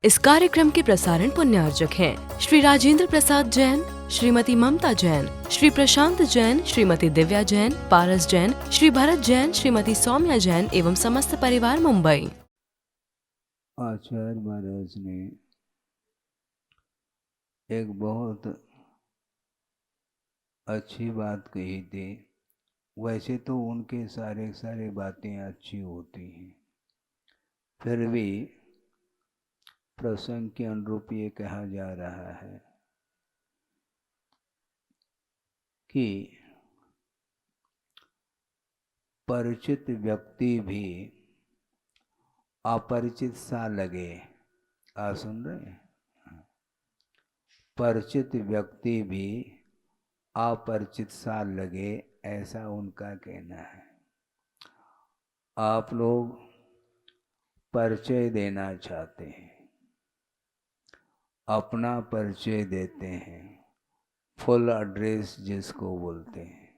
इस कार्यक्रम के प्रसारण पुण्यार्जक हैं श्री राजेंद्र प्रसाद जैन, श्रीमती ममता जैन, श्री प्रशांत जैन, श्रीमती दिव्या जैन, पारस जैन, श्री भरत जैन, श्रीमती सौम्या जैन एवं समस्त परिवार मुंबई। आचार्य महाराज ने एक बहुत अच्छी बात कही थी। वैसे तो उनके सारे बातें अच्छी होती हैं, फिर भी प्रसंग के अनुरूप ये कहा जा रहा है कि परिचित व्यक्ति भी अपरिचित सा लगे। आप सुन रहे हैं? परिचित व्यक्ति भी अपरिचित सा लगे, ऐसा उनका कहना है। आप लोग परिचय देना चाहते हैं, अपना परिचय देते हैं, फुल एड्रेस जिसको बोलते हैं,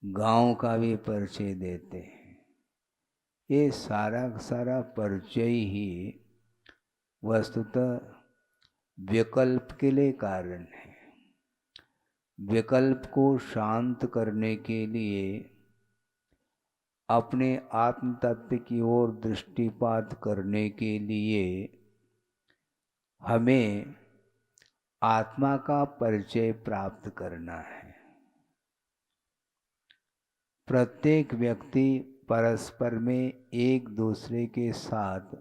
गांव का भी परिचय देते हैं। ये सारा परिचय ही वस्तुतः विकल्प के लिए कारण है। विकल्प को शांत करने के लिए अपने आत्म तत्व की ओर दृष्टिपात करने के लिए हमें आत्मा का परिचय प्राप्त करना है। प्रत्येक व्यक्ति परस्पर में एक दूसरे के साथ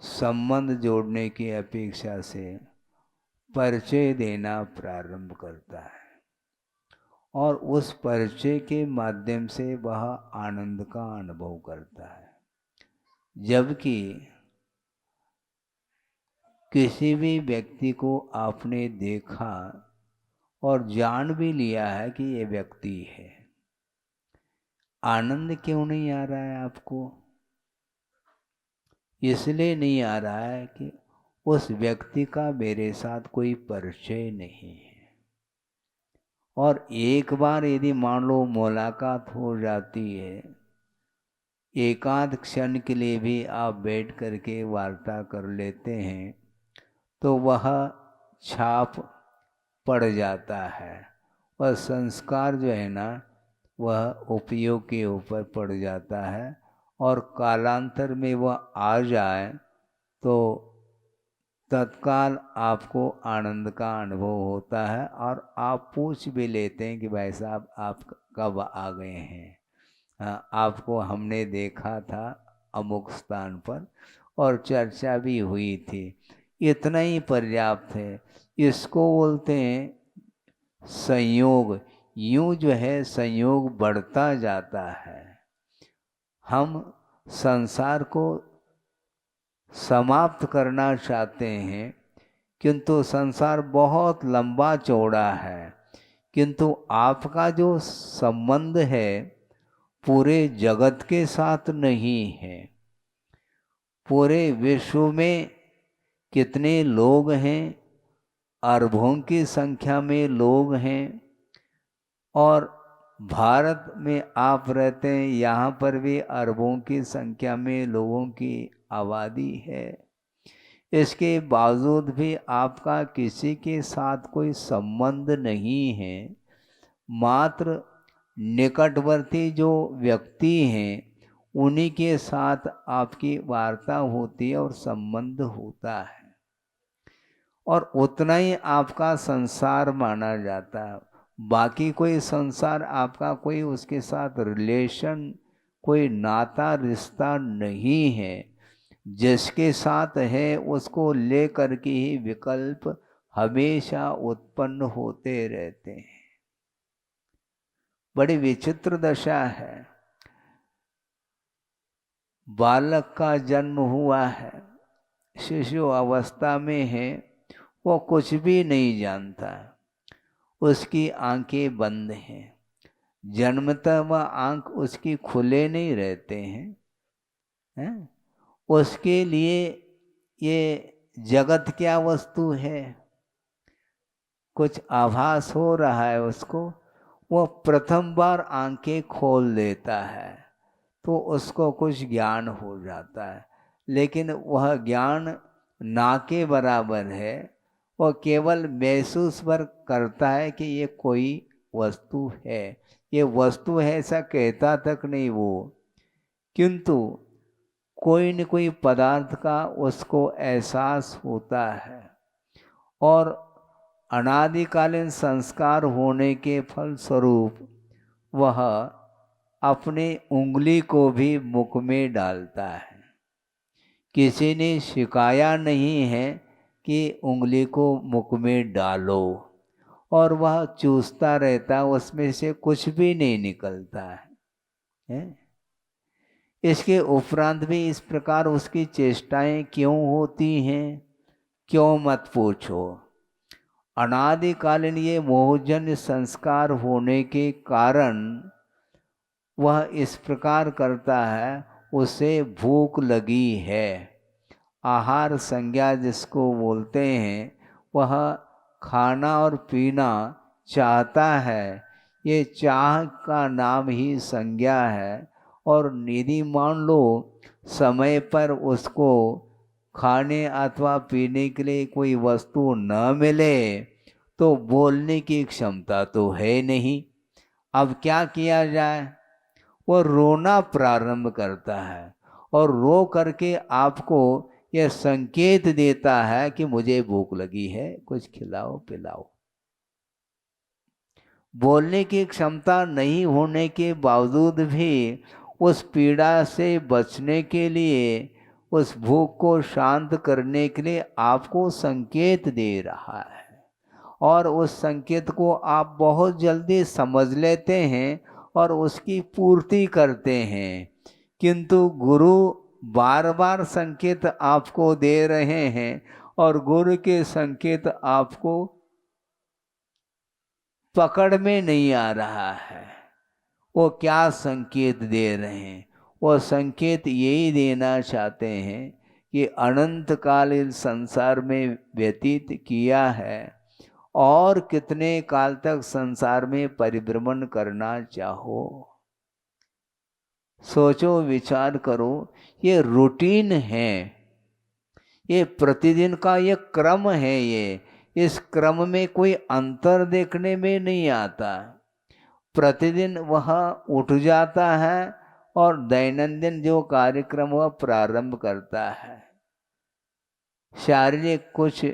संबंध जोड़ने की अपेक्षा से परिचय देना प्रारंभ करता है और उस परिचय के माध्यम से वह आनंद का अनुभव करता है। जबकि किसी भी व्यक्ति को आपने देखा और जान भी लिया है कि ये व्यक्ति है, आनंद क्यों नहीं आ रहा है आपको? इसलिए नहीं आ रहा है कि उस व्यक्ति का मेरे साथ कोई परिचय नहीं है। और एक बार यदि मान लो मुलाकात हो जाती है, एकांत क्षण के लिए भी आप बैठ करके वार्ता कर लेते हैं, तो वह छाप पड़ जाता है। वह संस्कार जो है ना, वह उपयोग के ऊपर पड़ जाता है और कालांतर में वह आ जाए तो तत्काल आपको आनंद का अनुभव होता है और आप पूछ भी लेते हैं कि भाई साहब आप कब आ गए हैं? आपको हमने देखा था अमुक स्थान पर और चर्चा भी हुई थी। इतना ही पर्याप्त है। इसको बोलते हैं संयोग। यूं जो है संयोग बढ़ता जाता है। हम संसार को समाप्त करना चाहते हैं, किंतु संसार बहुत लंबा चौड़ा है, किंतु आपका जो संबंध है पूरे जगत के साथ नहीं है। पूरे विश्व में कितने लोग हैं? अरबों की संख्या में लोग हैं और भारत में आप रहते हैं, यहाँ पर भी अरबों की संख्या में लोगों की आबादी है। इसके बावजूद भी आपका किसी के साथ कोई संबंध नहीं है। मात्र निकटवर्ती जो व्यक्ति हैं उन्हीं के साथ आपकी वार्ता होती है और संबंध होता है, और उतना ही आपका संसार माना जाता है। बाकी कोई संसार आपका कोई उसके साथ रिलेशन, कोई नाता रिश्ता नहीं है। जिसके साथ है उसको लेकर के ही विकल्प हमेशा उत्पन्न होते रहते हैं। बड़ी विचित्र दशा है। बालक का जन्म हुआ है, शिशु अवस्था में है, वो कुछ भी नहीं जानता, उसकी आंखें बंद हैं। जन्मतः वह आंख उसकी खुले नहीं रहते हैं? उसके लिए ये जगत क्या वस्तु है कुछ आभास हो रहा है उसको। वो प्रथम बार आंखें खोल देता है तो उसको कुछ ज्ञान हो जाता है। लेकिन वह ज्ञान ना के बराबर है। वह केवल महसूस पर करता है कि ये कोई वस्तु है, ये वस्तु है ऐसा कहता तक नहीं वो, किंतु कोई न कोई पदार्थ का उसको एहसास होता है। और अनादिकालीन संस्कार होने के फलस्वरूप वह अपनी उंगली को भी मुख में डालता है। किसी ने सिखाया नहीं है कि उंगली को मुख में डालो, और वह चूसता रहता, उसमें से कुछ भी नहीं निकलता है? इसके उपरांत भी इस प्रकार उसकी चेष्टाएं क्यों होती हैं, क्यों मत पूछो। अनादिकालीन ये मोहजन्य संस्कार होने के कारण वह इस प्रकार करता है। उसे भूख लगी है, आहार संज्ञा जिसको बोलते हैं, वह खाना और पीना चाहता है। ये चाह का नाम ही संज्ञा है। और यदि मान लो समय पर उसको खाने अथवा पीने के लिए कोई वस्तु न मिले तो बोलने की क्षमता तो है नहीं। अब क्या किया जाए? वो रोना प्रारंभ करता है और रो करके आपको यह संकेत देता है कि मुझे भूख लगी है, कुछ खिलाओ पिलाओ। बोलने की क्षमता नहीं होने के बावजूद भी उस पीड़ा से बचने के लिए, उस भूख को शांत करने के लिए आपको संकेत दे रहा है, और उस संकेत को आप बहुत जल्दी समझ लेते हैं और उसकी पूर्ति करते हैं। किंतु गुरु बार बार संकेत आपको दे रहे हैं और गुरु के संकेत आपको पकड़ में नहीं आ रहा है। वो क्या संकेत दे रहे हैं? वो संकेत यही देना चाहते हैं कि अनंत काल इस संसार में व्यतीत किया है और कितने काल तक संसार में परिभ्रमण करना चाहो। सोचो, विचार करो। ये रूटीन है, ये प्रतिदिन का ये क्रम है। ये इस क्रम में कोई अंतर देखने में नहीं आता। प्रतिदिन वह उठ जाता है और दैनंदिन जो कार्यक्रम वह प्रारंभ करता है। शारीरिक कुछ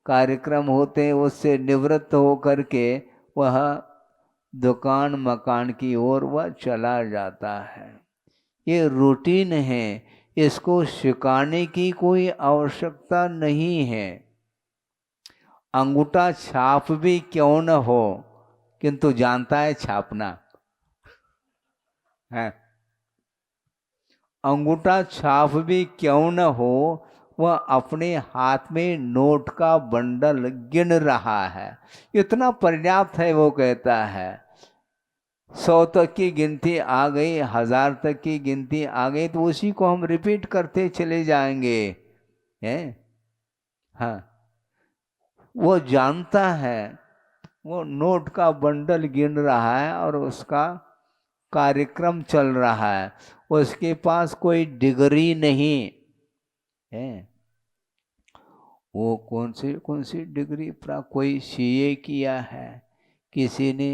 कार्यक्रम होते हैं, उससे निवृत्त होकर के वह दुकान मकान की ओर वह चला जाता है। ये रूटीन है, इसको सिखाने की कोई आवश्यकता नहीं है। अंगूठा छाप भी क्यों न हो, किंतु जानता है छापना है। अंगूठा छाप भी क्यों न हो, वह अपने हाथ में नोट का बंडल गिन रहा है। इतना पर्याप्त है। वो कहता है 100 तक की गिनती आ गई, 1000 तक की गिनती आ गई, तो उसी को हम रिपीट करते चले जाएंगे, हैं? हाँ, वो जानता है। वो नोट का बंडल गिन रहा है और उसका कार्यक्रम चल रहा है। उसके पास कोई डिग्री नहीं है। वो कौन सी डिग्री कोई सीए किया है, किसी ने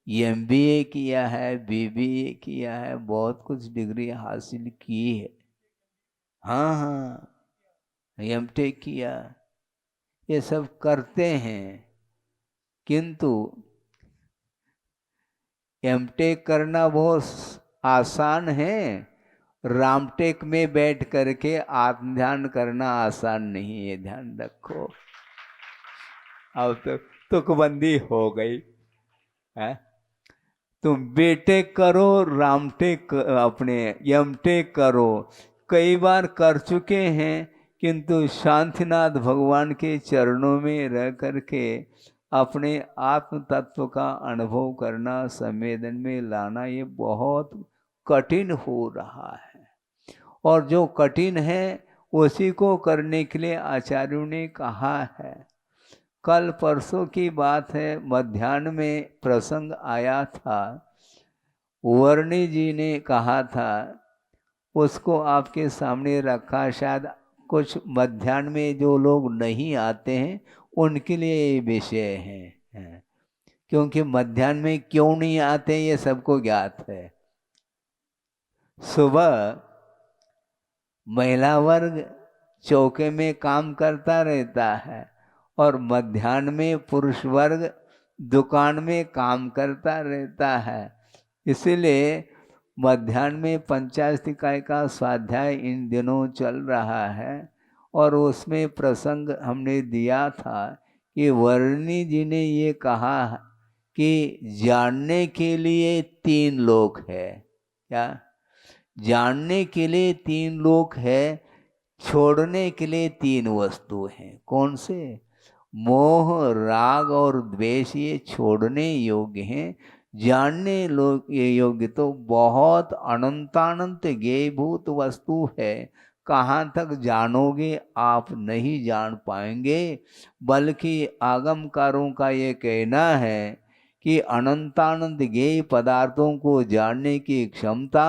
एमबीए किया है, बीबीए किया है, बहुत कुछ डिग्री हासिल की है। हाँ हाँ, एमटेक किया, ये सब करते हैं। किंतु एमटेक करना बहुत आसान है, रामटेक में बैठ करके आत्म ध्यान करना आसान नहीं है। ध्यान रखो। अब तो तुकबंदी हो गई है। तुम बीटेक करो, रामटेक अपने एमटेक करो, कई बार कर चुके हैं, किंतु शांतिनाथ भगवान के चरणों में रह करके अपने आत्म तत्व का अनुभव करना, संवेदन में लाना, ये बहुत कठिन हो रहा है। और जो कठिन है उसी को करने के लिए आचार्यों ने कहा है। कल परसों की बात है, मध्याह्न में प्रसंग आया था। वर्णी जी ने कहा था, उसको आपके सामने रखा। शायद कुछ मध्याह्न में जो लोग नहीं आते हैं उनके लिए ये विषय है। क्योंकि मध्याह्न में क्यों नहीं आते ये सबको ज्ञात है। सुबह महिला वर्ग चौके में काम करता रहता है और मध्याह्न में पुरुष वर्ग दुकान में काम करता रहता है। इसीलिए मध्याह्न में पंचायत इकाई का स्वाध्याय इन दिनों चल रहा है और उसमें प्रसंग हमने दिया था कि वर्णी जी ने ये कहा कि जानने के लिए 3 लोक है। क्या? जानने के लिए 3 लोक है, छोड़ने के लिए 3 वस्तु हैं। कौन से? मोह, राग और द्वेष ये छोड़ने योग्य हैं। जानने लोग ये योग्य तो बहुत अनंतानंत ज्ञेयभूत वस्तु है। कहाँ तक जानोगे आप नहीं जान पाएंगे। बल्कि आगमकारों का ये कहना है कि अनंतानंत ज्ञेय पदार्थों को जानने की क्षमता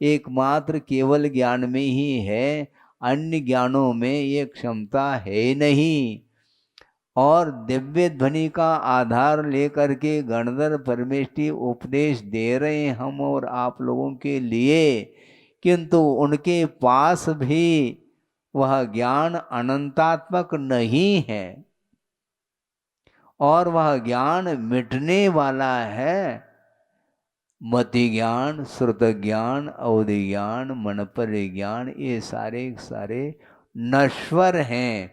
एकमात्र केवल ज्ञान में ही है, अन्य ज्ञानों में ये क्षमता है नहीं। और दिव्य ध्वनि का आधार लेकर के गणधर परमेष्ठी उपदेश दे रहे हैं हम और आप लोगों के लिए, किंतु उनके पास भी वह ज्ञान अनंतात्मक नहीं है और वह ज्ञान मिटने वाला है। मति ज्ञान, श्रुत ज्ञान, अवधि ज्ञान, मनपर ज्ञान ये सारे नश्वर हैं,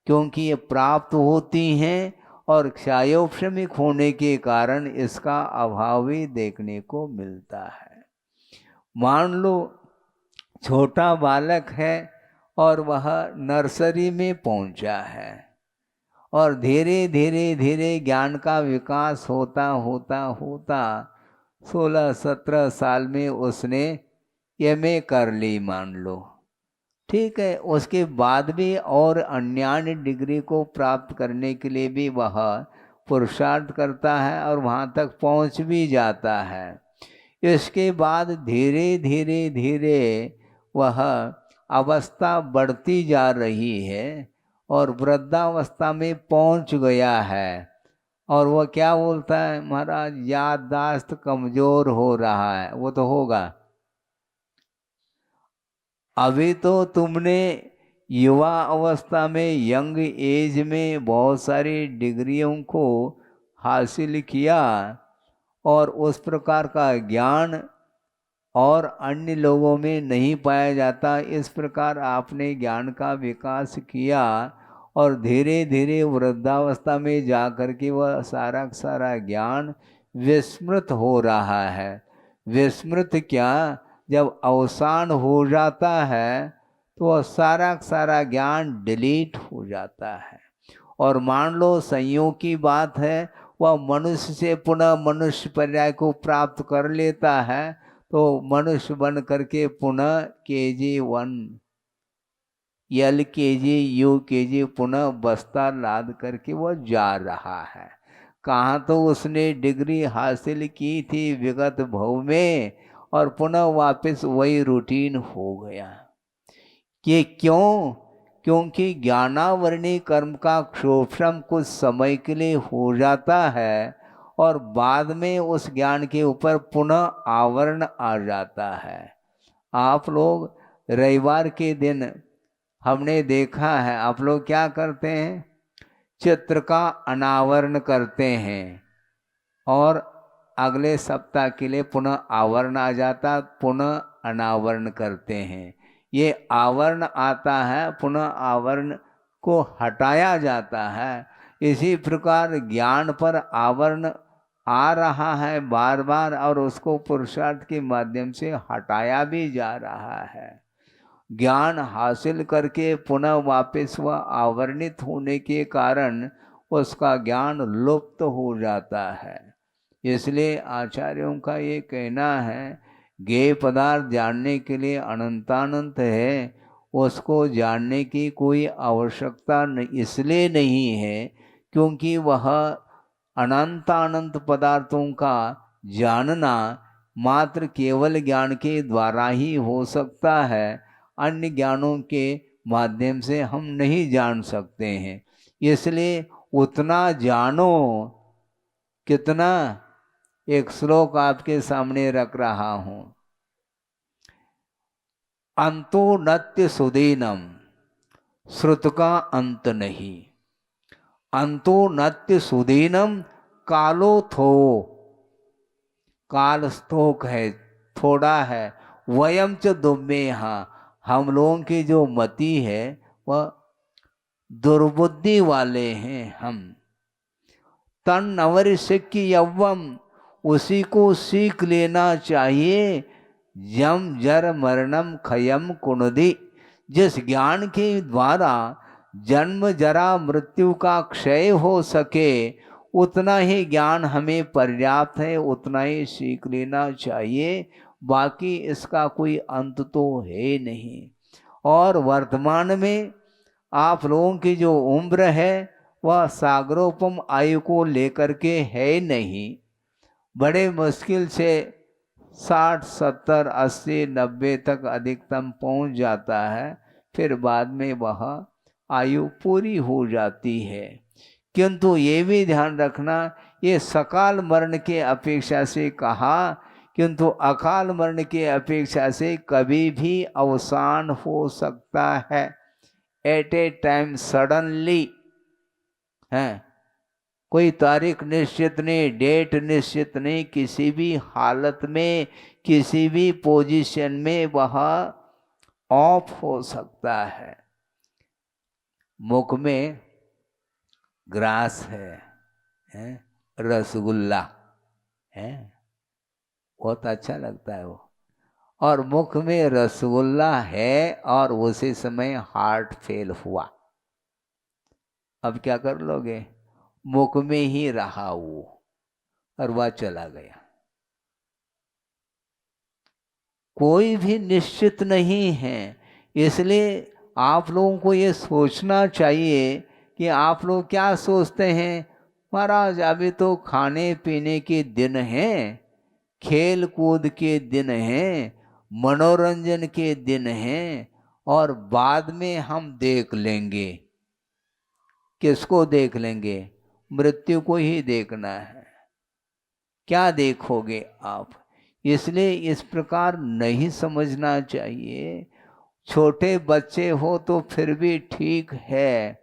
क्योंकि ये प्राप्त होती हैं और क्षयोपशमिक होने के कारण इसका अभाव भी देखने को मिलता है। मान लो छोटा बालक है और वह नर्सरी में पहुंचा है और धीरे धीरे ज्ञान का विकास होता 16-17 साल में उसने एमए कर ली मान लो। ठीक है, उसके बाद भी और अन्य डिग्री को प्राप्त करने के लिए भी वह पुरुषार्थ करता है और वहाँ तक पहुँच भी जाता है। इसके बाद धीरे धीरे वह अवस्था बढ़ती जा रही है और वृद्धावस्था में पहुँच गया है और वह क्या बोलता है, महाराज याददाश्त कमज़ोर हो रहा है। वो तो होगा। अभी तो तुमने युवा अवस्था में, यंग एज में बहुत सारी डिग्रियों को हासिल किया और उस प्रकार का ज्ञान और अन्य लोगों में नहीं पाया जाता। इस प्रकार आपने ज्ञान का विकास किया और धीरे धीरे वृद्धावस्था में जा कर के वह सारा ज्ञान विस्मृत हो रहा है। विस्मृत क्या, जब अवसान हो जाता है तो वह सारा ज्ञान डिलीट हो जाता है। और मान लो संयोग की बात है, वह मनुष्य से पुनः मनुष्य पर्याय को प्राप्त कर लेता है तो मनुष्य बन करके पुनः KG1 LKG UKG पुनः बस्ता लाद करके वह जा रहा है। कहाँ तो उसने डिग्री हासिल की थी विगत भव में और पुनः वापस वही रूटीन हो गया। ये क्यों? क्योंकि ज्ञानावरणी कर्म का क्षोभम कुछ समय के लिए हो जाता है और बाद में उस ज्ञान के ऊपर पुनः आवरण आ जाता है। आप लोग रविवार के दिन हमने देखा है, आप लोग क्या करते हैं, चित्र का अनावरण करते हैं और अगले सप्ताह के लिए पुनः आवरण आ जाता, पुनः अनावरण करते हैं। ये आवरण आता है, पुनः आवरण को हटाया जाता है। इसी प्रकार ज्ञान पर आवरण आ रहा है बार बार और उसको पुरुषार्थ के माध्यम से हटाया भी जा रहा है। ज्ञान हासिल करके पुनः वापस वह आवरणित होने के कारण उसका ज्ञान लुप्त हो जाता है। इसलिए आचार्यों का ये कहना है, ज्ञेय पदार्थ जानने के लिए अनंतानंत है, उसको जानने की कोई आवश्यकता इसलिए नहीं है क्योंकि वह अनंतानंत पदार्थों का जानना मात्र केवल ज्ञान के द्वारा ही हो सकता है, अन्य ज्ञानों के माध्यम से हम नहीं जान सकते हैं। इसलिए उतना जानो। कितना? एक श्लोक आपके सामने रख रहा हूं। अंतो नत्य सुदीनम, श्रुत का अंत नहीं। अंतो नत्य सुदीनम, कालो थो, काल स्थोक है, थोड़ा है। वयम च दुम्मेहा, हम लोगों की जो मति है वह दुर्बुद्धि वाले हैं हम। तन नवर सिक्की यव्वम, उसी को सीख लेना चाहिए। यम जर मरणम खयम कुणदी, जिस ज्ञान के द्वारा जन्म जरा मृत्यु का क्षय हो सके, उतना ही ज्ञान हमें पर्याप्त है, उतना ही सीख लेना चाहिए। बाकी इसका कोई अंत तो है नहीं। और वर्तमान में आप लोगों की जो उम्र है वह सागरोपम आयु को लेकर के है नहीं। बड़े मुश्किल से 60, 70, 80, 90 तक अधिकतम पहुंच जाता है, फिर बाद में वह आयु पूरी हो जाती है। किंतु ये भी ध्यान रखना, ये सकाल मरण के अपेक्षा से कहा, किंतु अकाल मरण के अपेक्षा से कभी भी अवसान हो सकता है। एट ए टाइम, सडनली है। कोई तारीख निश्चित नहीं, डेट निश्चित नहीं, किसी भी हालत में, किसी भी पोजीशन में वह ऑफ हो सकता है। मुख में ग्रास है, रसगुल्ला है, बहुत अच्छा लगता है वो, और मुख में रसगुल्ला है और उसी समय हार्ट फेल हुआ। अब क्या कर लोगे? मुख में ही रहा वो और वह चला गया। कोई भी निश्चित नहीं है। इसलिए आप लोगों को ये सोचना चाहिए कि आप लोग क्या सोचते हैं, महाराज अभी तो खाने पीने के दिन हैं, खेल कूद के दिन हैं, मनोरंजन के दिन हैं, और बाद में हम देख लेंगे। किसको देख लेंगे? मृत्यु को ही देखना है। क्या देखोगे आप? इसलिए इस प्रकार नहीं समझना चाहिए। छोटे बच्चे हो तो फिर भी ठीक है,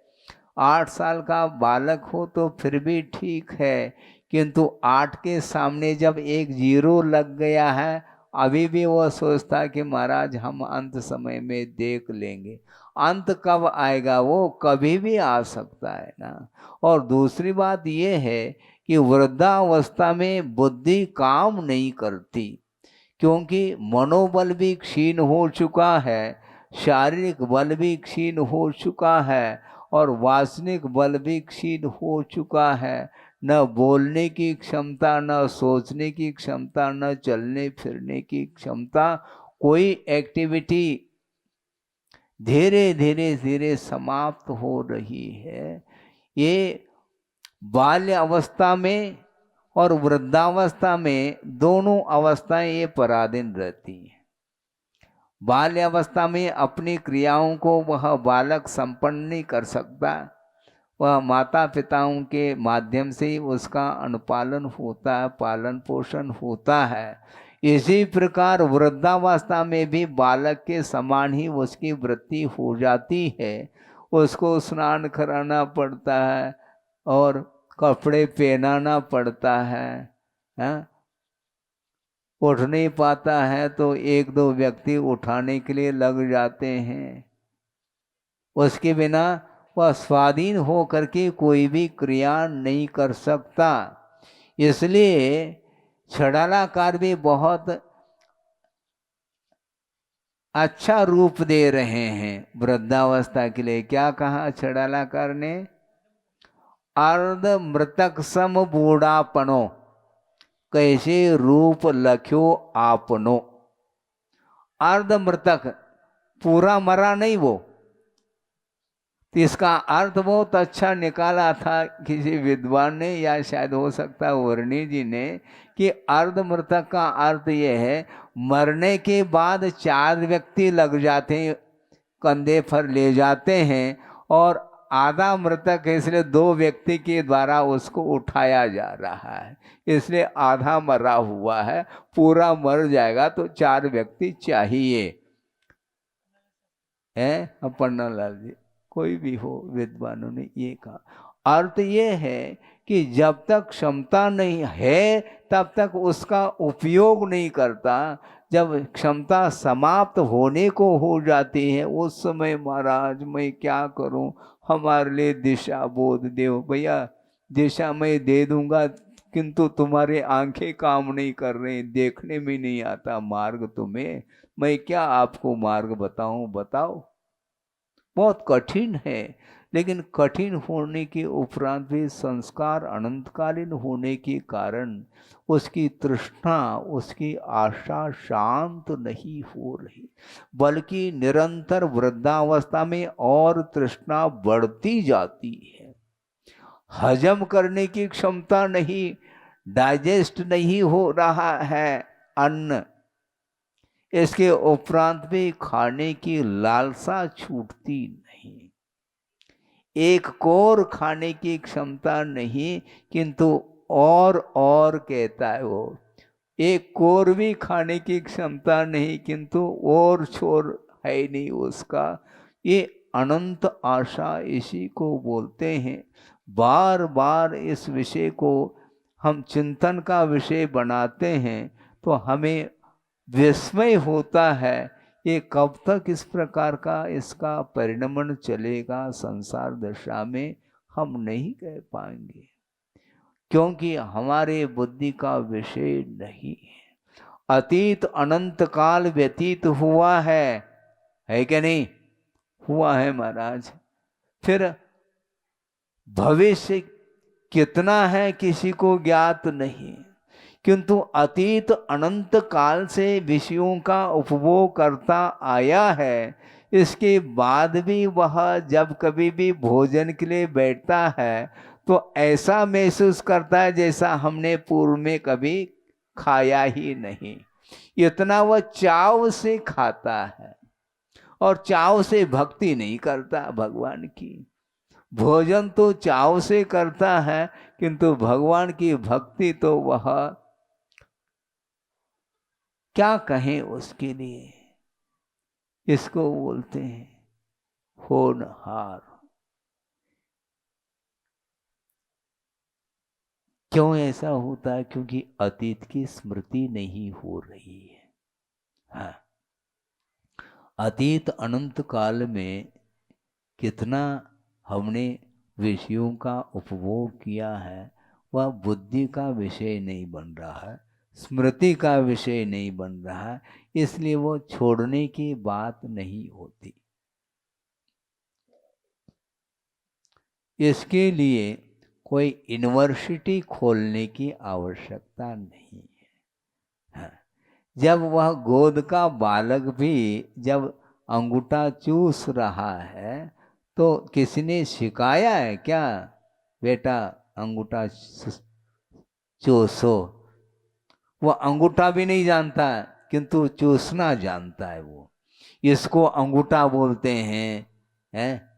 8 साल का बालक हो तो फिर भी ठीक है, किंतु 8 के सामने जब एक 0 लग गया है, अभी भी वो सोचता है कि महाराज हम अंत समय में देख लेंगे। अंत कब आएगा? वो कभी भी आ सकता है ना। और दूसरी बात ये है कि वृद्धावस्था में बुद्धि काम नहीं करती, क्योंकि मनोबल भी क्षीण हो चुका है, शारीरिक बल भी क्षीण हो चुका है, और वासनिक बल भी क्षीण हो चुका है। न बोलने की क्षमता, न सोचने की क्षमता, न चलने फिरने की क्षमता, कोई एक्टिविटी धीरे धीरे धीरे समाप्त हो रही है। ये बाल्य अवस्था में और वृद्धावस्था में दोनों अवस्थाएं ये पराधीन रहती हैं। बाल्य अवस्था में अपनी क्रियाओं को वह बालक संपन्न नहीं कर सकता, वह माता पिताओं के माध्यम से ही उसका अनुपालन होता है, पालन पोषण होता है। इसी प्रकार वृद्धावस्था में भी बालक के समान ही उसकी वृत्ति हो जाती है। उसको स्नान कराना पड़ता है और कपड़े पहनाना पड़ता है, उठ नहीं पाता है तो 1-2 व्यक्ति उठाने के लिए लग जाते हैं। उसके बिना वह स्वाधीन हो करके कोई भी क्रिया नहीं कर सकता। इसलिए छड़ालाकार भी बहुत अच्छा रूप दे रहे हैं वृद्धावस्था के लिए। क्या कहा छड़ालाकार ने? अर्ध मृतक सम बूढ़ापनो, कैसे रूप लख्यो आपनो। अर्ध मृतक, पूरा मरा नहीं वो, तो इसका अर्थ बहुत अच्छा निकाला था किसी विद्वान ने, या शायद हो सकता है वर्णी जी ने, कि अर्ध मृतक का अर्थ ये है मरने के बाद 4 व्यक्ति लग जाते हैं, कंधे पर ले जाते हैं, और आधा मृतक है इसलिए 2 व्यक्ति के द्वारा उसको उठाया जा रहा है, इसलिए आधा मरा हुआ है। पूरा मर जाएगा तो 4 व्यक्ति चाहिए है। पन्नालाल जी कोई भी हो, विद्वानों ने ये कहा। अर्थ ये है कि जब तक क्षमता नहीं है तब तक उसका उपयोग नहीं करता। जब क्षमता समाप्त होने को हो जाती है उस समय महाराज मैं क्या करूं, हमारे लिए दिशा बोध दो। भैया दिशा मैं दे दूंगा, किंतु तुम्हारे आंखें काम नहीं कर रही, देखने में नहीं आता मार्ग तुम्हें, मैं क्या आपको मार्ग बताऊं, बताओ। बहुत कठिन है, लेकिन कठिन होने के उपरांत भी संस्कार अनंतकालीन होने के कारण उसकी तृष्णा, उसकी आशा शांत नहीं हो रही, बल्कि निरंतर वृद्धावस्था में और तृष्णा बढ़ती जाती है। हजम करने की क्षमता नहीं, डाइजेस्ट नहीं हो रहा है अन्न, इसके उपरांत भी खाने की लालसा छूटती नहीं। एक कोर खाने की क्षमता नहीं, किंतु और कहता है वो। एक कोर भी खाने की क्षमता नहीं, किंतु और छोर है नहीं उसका। ये अनंत आशा इसी को बोलते हैं। बार बार इस विषय को हम चिंतन का विषय बनाते हैं तो हमें विस्मय होता है, ये कब तक इस प्रकार का इसका परिणमन चलेगा संसार दशा में, हम नहीं कह पाएंगे, क्योंकि हमारे बुद्धि का विषय नहीं है। अतीत अनंत काल व्यतीत हुआ है कि नहीं? हुआ है महाराज। फिर भविष्य कितना है किसी को ज्ञात नहीं, किंतु अतीत अनंत काल से विषयों का उपभोग करता आया है। इसके बाद भी वह जब कभी भी भोजन के लिए बैठता है तो ऐसा महसूस करता है जैसा हमने पूर्व में कभी खाया ही नहीं। इतना वह चाव से खाता है और चाव से भक्ति नहीं करता भगवान की। भोजन तो चाव से करता है, किंतु भगवान की भक्ति तो वह क्या कहें उसके लिए। इसको बोलते हैं होनहार। क्यों ऐसा होता है? क्योंकि अतीत की स्मृति नहीं हो रही है। हाँ, अतीत अनंत काल में कितना हमने विषयों का उपभोग किया है वह बुद्धि का विषय नहीं बन रहा है, स्मृति का विषय नहीं बन रहा है, इसलिए वो छोड़ने की बात नहीं होती। इसके लिए कोई यूनिवर्सिटी खोलने की आवश्यकता नहीं है। हाँ, जब वह गोद का बालक भी जब अंगूठा चूस रहा है तो किसी ने सिखाया है क्या, बेटा अंगूठा चूसो? वो अंगूठा भी नहीं जानता किंतु चूसना जानता है वो। इसको अंगूठा बोलते हैं,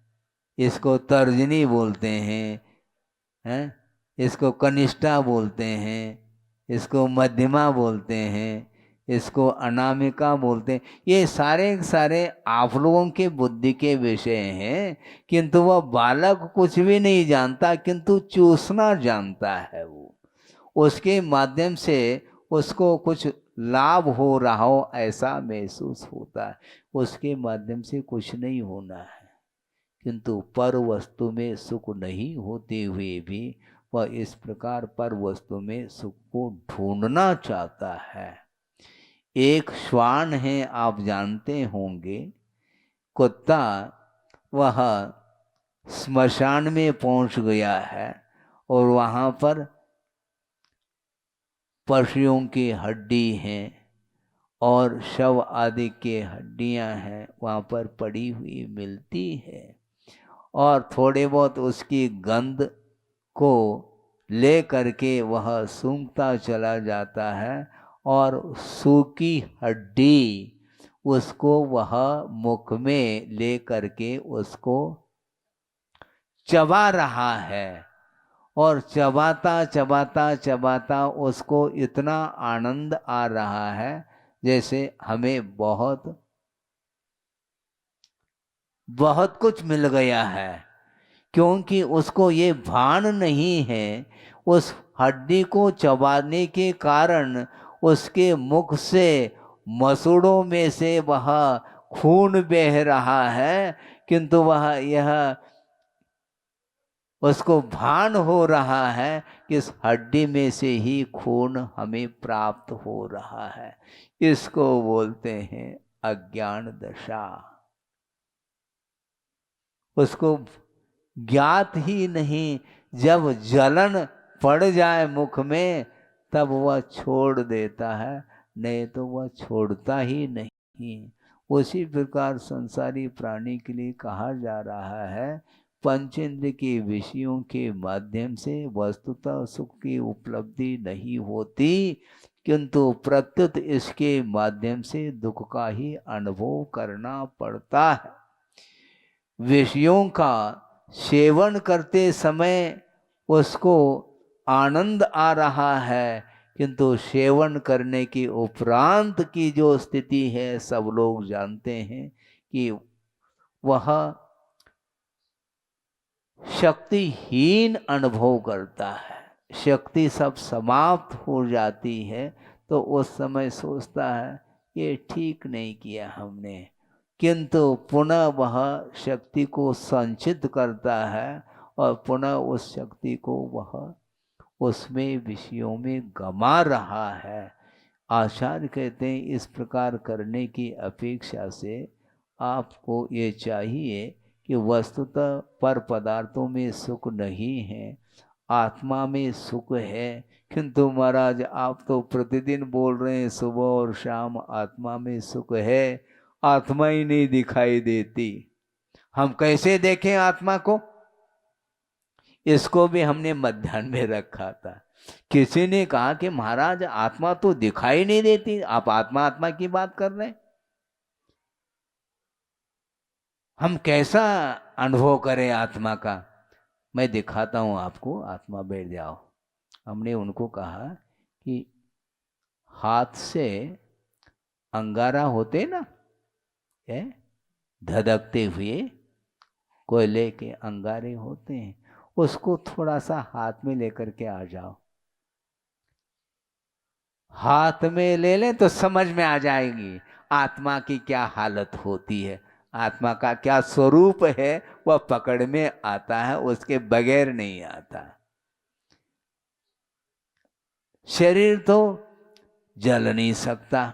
इसको तर्जनी बोलते हैं, इसको कनिष्ठा बोलते हैं, इसको मध्यमा बोलते हैं, इसको अनामिका बोलते हैं। ये सारे आप लोगों के बुद्धि के विषय हैं, किंतु वह बालक कुछ भी नहीं जानता, किंतु चूसना जानता है वो। उसके माध्यम से उसको कुछ लाभ हो रहा हो ऐसा महसूस होता है। उसके माध्यम से कुछ नहीं होना है, किंतु पर वस्तु में सुख नहीं होते हुए भी वह इस प्रकार पर वस्तु में सुख को ढूंढना चाहता है। एक श्वान है, आप जानते होंगे, कुत्ता, वह स्मशान में पहुंच गया है और वहां पर पशुओं की हड्डी हैं और शव आदि के हड्डियां हैं वहां पर पड़ी हुई मिलती है। और थोड़े बहुत उसकी गंध को ले करके वह सूंघता चला जाता है और सूखी हड्डी उसको वह मुख में ले करके उसको चबा रहा है। और चबाता चबाता चबाता उसको इतना आनंद आ रहा है जैसे हमें बहुत बहुत कुछ मिल गया है, क्योंकि उसको ये भान नहीं है। उस हड्डी को चबाने के कारण उसके मुख से मसूड़ों में से वह खून बह रहा है, किंतु वह यह उसको भान हो रहा है कि इस हड्डी में से ही खून हमें प्राप्त हो रहा है। इसको बोलते हैं अज्ञान दशा। उसको ज्ञात ही नहीं, जब जलन पड़ जाए मुख में तब वह छोड़ देता है, नहीं तो वह छोड़ता ही नहीं। उसी प्रकार संसारी प्राणी के लिए कहा जा रहा है, पंचेंद्र के विषयों के माध्यम से वस्तुतः सुख की उपलब्धि नहीं होती, किंतु प्रत्युत इसके माध्यम से दुख का ही अनुभव करना पड़ता है। विषयों का सेवन करते समय उसको आनंद आ रहा है, किंतु सेवन करने के उपरांत की जो स्थिति है सब लोग जानते हैं कि वह शक्तिहीन अनुभव करता है। शक्ति सब समाप्त हो जाती है तो उस समय सोचता है ये ठीक नहीं किया हमने, किंतु पुनः वह शक्ति को संचित करता है और पुनः उस शक्ति को वह उसमें विषयों में गमा रहा है। आचार्य कहते हैं इस प्रकार करने की अपेक्षा से आपको ये चाहिए कि वस्तुतः पर पदार्थों में सुख नहीं है, आत्मा में सुख है। किंतु महाराज आप तो प्रतिदिन बोल रहे हैं सुबह और शाम आत्मा में सुख है, आत्मा ही नहीं दिखाई देती, हम कैसे देखें आत्मा को? इसको भी हमने मध्याह्न में रखा था। किसी ने कहा कि महाराज आत्मा तो दिखाई नहीं देती, आप आत्मा आत्मा की बात कर रहे हैं, हम कैसा अनुभव करें आत्मा का? मैं दिखाता हूं आपको, आत्मा बैठ जाओ। हमने उनको कहा कि हाथ से अंगारा होते ना, धधकते हुए कोयले के अंगारे होते हैं, उसको थोड़ा सा हाथ में लेकर के आ जाओ। हाथ में ले लें तो समझ में आ जाएगी आत्मा की क्या हालत होती है, आत्मा का क्या स्वरूप है, वह पकड़ में आता है, उसके बगैर नहीं आता। शरीर तो जल नहीं सकता,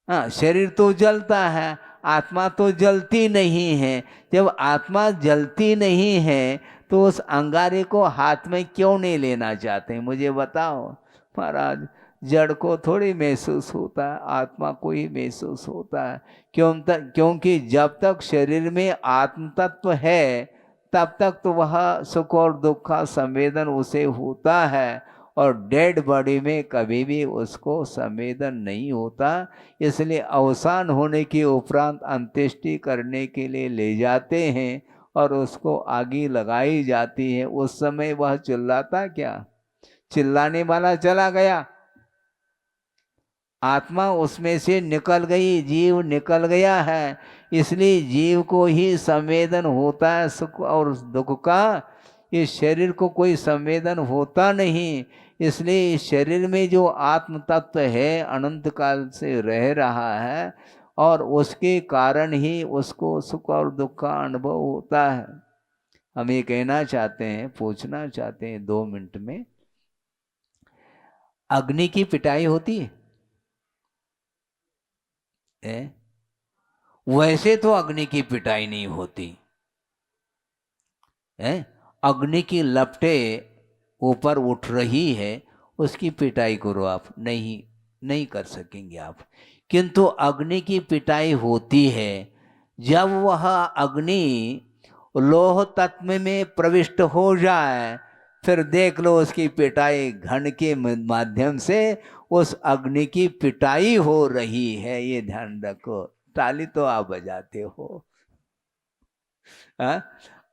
हाँ शरीर तो जलता है, आत्मा तो जलती नहीं है। जब आत्मा जलती नहीं है तो उस अंगारे को हाथ में क्यों नहीं लेना चाहते? मुझे बताओ महाराज। जड़ को थोड़ी महसूस होता है, आत्मा को ही महसूस होता है। क्योंकि जब तक शरीर में आत्म तत्व है तब तक तो वह सुख और दुख का संवेदन उसे होता है, और डेड बॉडी में कभी भी उसको संवेदन नहीं होता। इसलिए अवसान होने के उपरांत अंत्येष्टि करने के लिए ले जाते हैं और उसको आगी लगाई जाती है। उस समय वह चिल्लाता क्या? चिल्लाने वाला चला गया, आत्मा उसमें से निकल गई, जीव निकल गया है। इसलिए जीव को ही संवेदन होता है सुख और दुख का, इस शरीर को कोई संवेदन होता नहीं। इसलिए इस शरीर में जो आत्म तत्व है अनंत काल से रह रहा है, और उसके कारण ही उसको सुख और दुख का अनुभव होता है। हम ये कहना चाहते हैं, पूछना चाहते हैं 2 मिनट में, अग्नि की पिटाई होती है? वैसे तो अग्नि की पिटाई नहीं होती है। अग्नि की लपटें ऊपर उठ रही है, उसकी पिटाई करो आप, नहीं कर सकेंगे आप। किंतु अग्नि की पिटाई होती है जब वह अग्नि लोह तत्व में प्रविष्ट हो जाए, फिर देख लो उसकी पिटाई घन के माध्यम से उस अग्नि की पिटाई हो रही है। ये ध्यान रखो। ताली तो आप बजाते हो।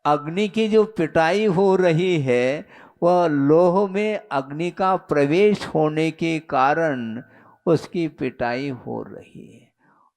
अग्नि की जो पिटाई हो रही है वह लोह में अग्नि का प्रवेश होने के कारण उसकी पिटाई हो रही है,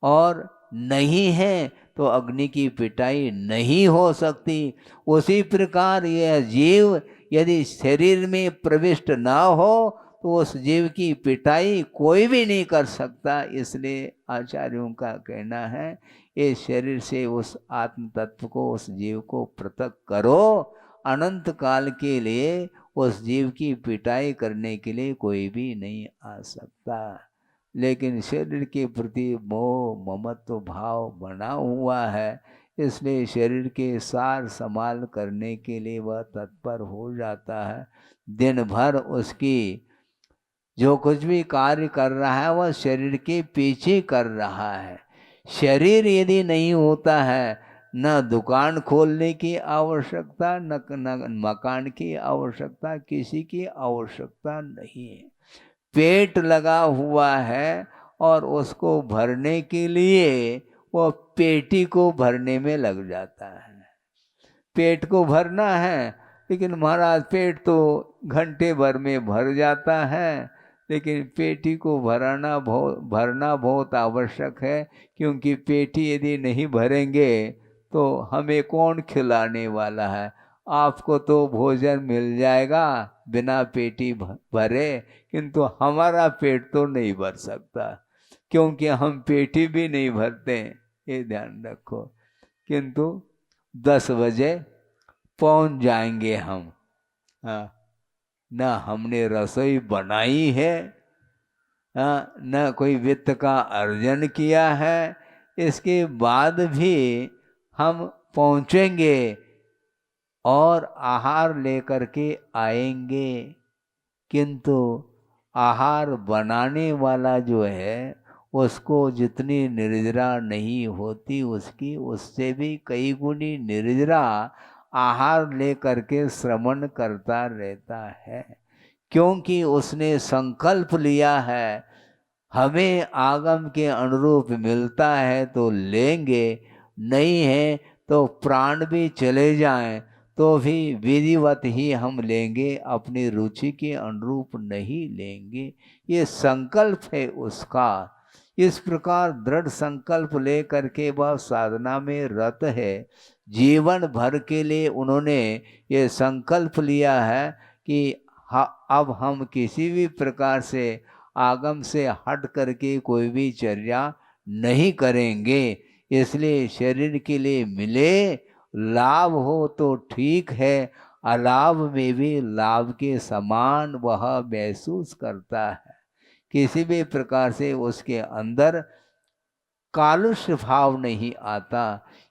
और नहीं है तो अग्नि की पिटाई नहीं हो सकती। उसी प्रकार यह जीव यदि शरीर में प्रविष्ट ना हो तो उस जीव की पिटाई कोई भी नहीं कर सकता। इसलिए आचार्यों का कहना है इस शरीर से उस आत्म तत्व को, उस जीव को पृथक करो। अनंत काल के लिए उस जीव की पिटाई करने के लिए कोई भी नहीं आ सकता। लेकिन शरीर के प्रति मोह ममत्व भाव बना हुआ है, इसलिए शरीर के सार संभाल करने के लिए वह तत्पर हो जाता है। दिन भर उसकी जो कुछ भी कार्य कर रहा है वह शरीर के पीछे कर रहा है। शरीर यदि नहीं होता है, न दुकान खोलने की आवश्यकता, न मकान की आवश्यकता, किसी की आवश्यकता नहीं है। पेट लगा हुआ है और उसको भरने के लिए वो पेटी को भरने में लग जाता है। पेट को भरना है, लेकिन महाराज पेट तो घंटे भर में भर जाता है, लेकिन पेटी को भरना बहुत आवश्यक है, क्योंकि पेटी यदि नहीं भरेंगे तो हमें कौन खिलाने वाला है। आपको तो भोजन मिल जाएगा बिना पेटी भरे, किंतु हमारा पेट तो नहीं भर सकता, क्योंकि हम पेटी भी नहीं भरते। ये ध्यान रखो। किंतु 10 बजे पहुंच जाएंगे हम। न हमने रसोई बनाई है, न कोई वित्त का अर्जन किया है, इसके बाद भी हम पहुंचेंगे और आहार लेकर के आएंगे। किंतु आहार बनाने वाला जो है उसको जितनी निर्जरा नहीं होती, उसकी उससे भी कई गुनी निर्जरा आहार लेकर के श्रवण करता रहता है, क्योंकि उसने संकल्प लिया है हमें आगम के अनुरूप मिलता है तो लेंगे, नहीं है तो प्राण भी चले जाएं तो भी विधिवत ही हम लेंगे, अपनी रुचि के अनुरूप नहीं लेंगे। ये संकल्प है उसका। इस प्रकार दृढ़ संकल्प ले करके वह साधना में रत है। जीवन भर के लिए उन्होंने ये संकल्प लिया है कि अब हम किसी भी प्रकार से आगम से हट करके कोई भी चर्या नहीं करेंगे। इसलिए शरीर के लिए मिले लाभ हो तो ठीक है, अलाभ में भी लाभ के समान वह महसूस करता है। किसी भी प्रकार से उसके अंदर कालुष्य भाव नहीं आता।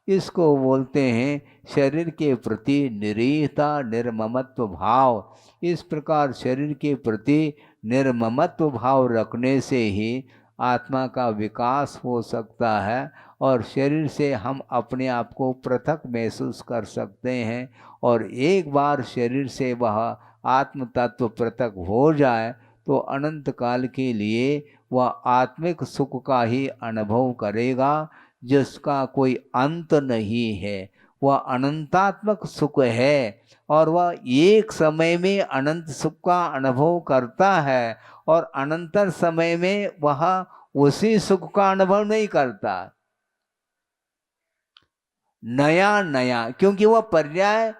इसको बोलते हैं शरीर के प्रति निरीहता, निर्ममत्व भाव। इस प्रकार शरीर के प्रति निर्ममत्व भाव रखने से ही आत्मा का विकास हो सकता है और शरीर से हम अपने आप को पृथक महसूस कर सकते हैं। और एक बार शरीर से वह आत्म तत्व पृथक हो जाए तो अनंत काल के लिए वह आत्मिक सुख का ही अनुभव करेगा, जिसका कोई अंत नहीं है। वह अनंतात्मक सुख है और वह एक समय में अनंत सुख का अनुभव करता है और अनंतर समय में वह उसी सुख का अनुभव नहीं करता। नया नया, क्योंकि वह पर्याय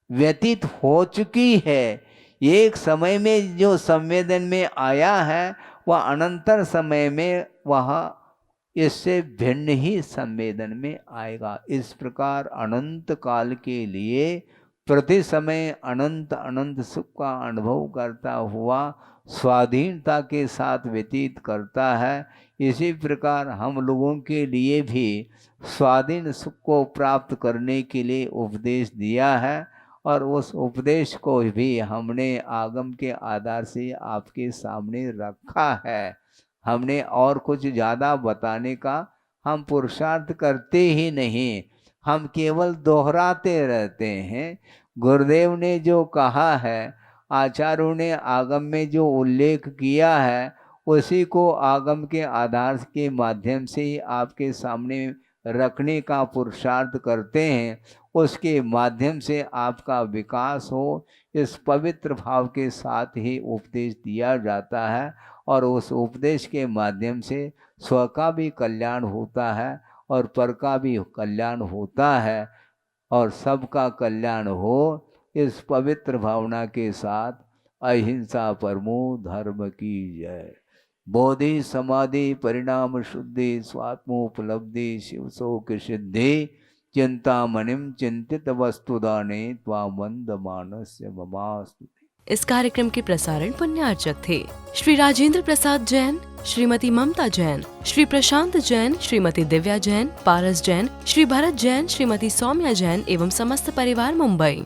व्यतीत हो चुकी है। एक समय में जो संवेदन में आया है वह अनंतर समय में वह इससे भिन्न ही संवेदन में आएगा। इस प्रकार अनंत काल के लिए प्रति समय अनंत अनंत सुख का अनुभव करता हुआ स्वाधीनता के साथ व्यतीत करता है। इसी प्रकार हम लोगों के लिए भी स्वाधीन सुख को प्राप्त करने के लिए उपदेश दिया है और उस उपदेश को भी हमने आगम के आधार से आपके सामने रखा है। हमने और कुछ ज़्यादा बताने का हम पुरुषार्थ करते ही नहीं। हम केवल दोहराते रहते हैं। गुरुदेव ने जो कहा है, आचार्यों ने आगम में जो उल्लेख किया है, उसी को आगम के आधार के माध्यम से ही आपके सामने रखने का पुरुषार्थ करते हैं। उसके माध्यम से आपका विकास हो, इस पवित्र भाव के साथ ही उपदेश दिया जाता है। और उस उपदेश के माध्यम से स्व का भी कल्याण होता है और पर का भी कल्याण होता है, और सबका कल्याण हो, इस पवित्र भावना के साथ अहिंसा परमो धर्म की जय। बोधि समाधि परिणाम शुद्धि स्वात्मोपलब्धि शिव शोक सिद्धि चिंतामणिम चिंतित वस्तुदाने त्वामंद मानस्य ममास्तु। इस कार्यक्रम के प्रसारण पुण्यार्चक थे श्री राजेंद्र प्रसाद जैन, श्रीमती ममता जैन, श्री प्रशांत जैन, श्रीमती दिव्या जैन, पारस जैन, श्री भरत जैन, श्रीमती सौम्या जैन एवं समस्त परिवार, मुंबई।